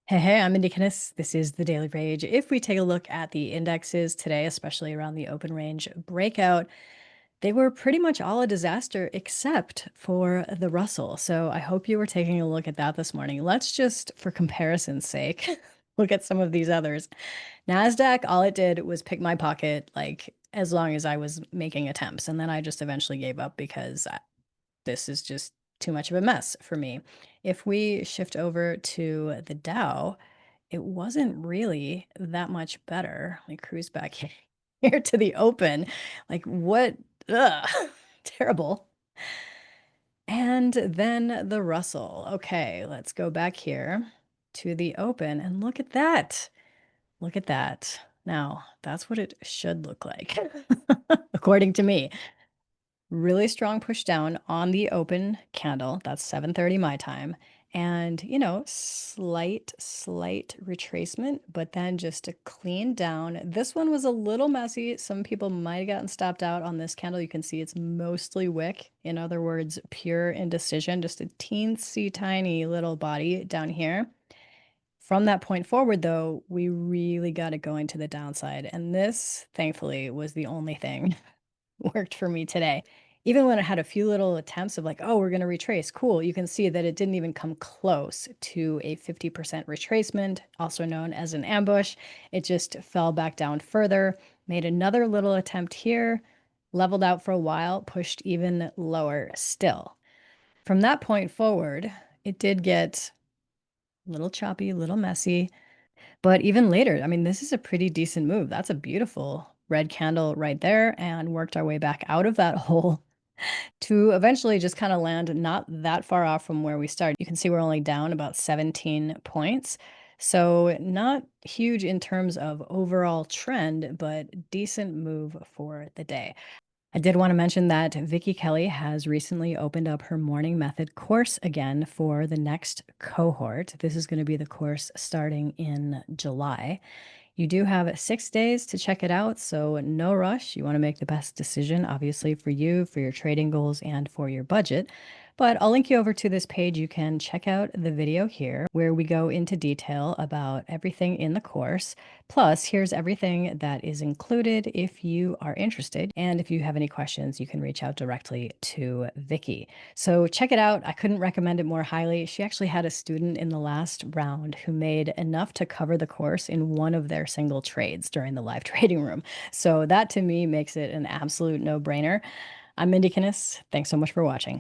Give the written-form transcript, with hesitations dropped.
Hey, I'm Mindy Kinnis. This is the Daily Rage. If we take a look at the indexes today, especially around the open range breakout, they were pretty much all a disaster except for the Russell. So I hope you were taking a look at that this morning. Let's just, for comparison's sake, look at some of these others. NASDAQ, all it did was pick my pocket, like as long as I was making attempts. And then I just eventually gave up because this is just too much of a mess for me. If we shift over to the Dow, it wasn't really that much better. Let me cruise back here to the open. Like what? Ugh, terrible. And then the Russell. Okay, let's go back here to the open and look at that. Look at that. Now, that's what it should look like, according to me. Really strong push down on the open candle. That's 7:30 my time. And, slight retracement, but then just a clean down. This one was a little messy. Some people might have gotten stopped out on this candle. You can see it's mostly wick. In other words, pure indecision, just a teensy tiny little body down here. From that point forward, though, we really got it going to the downside. And this, thankfully, was the only thing worked for me today. Even when it had a few little attempts of like, oh, we're going to retrace, cool, you can see that it didn't even come close to a 50% retracement, also known as an ambush. It just fell back down further, made another little attempt here, leveled out for a while, pushed even lower still. From that point forward, it did get a little choppy, a little messy. But even later, I mean, this is a pretty decent move. That's a beautiful red candle right there, and worked our way back out of that hole to eventually just kind of land not that far off from where we started. You can see we're only down about 17 points. So not huge in terms of overall trend, but decent move for the day. I did want to mention that Vicky Kelly has recently opened up her morning method course again for the next cohort. This is going to be the course starting in July. You do have 6 days to check it out, so no rush. You want to make the best decision, obviously, for you, for your trading goals, and for your budget. But I'll link you over to this page. You can check out the video here where we go into detail about everything in the course. Plus, here's everything that is included if you are interested. And if you have any questions, you can reach out directly to Vicky. So check it out. I couldn't recommend it more highly. She actually had a student in the last round who made enough to cover the course in one of their single trades during the live trading room. So that to me makes it an absolute no-brainer. I'm Mindy Kinnis. Thanks so much for watching.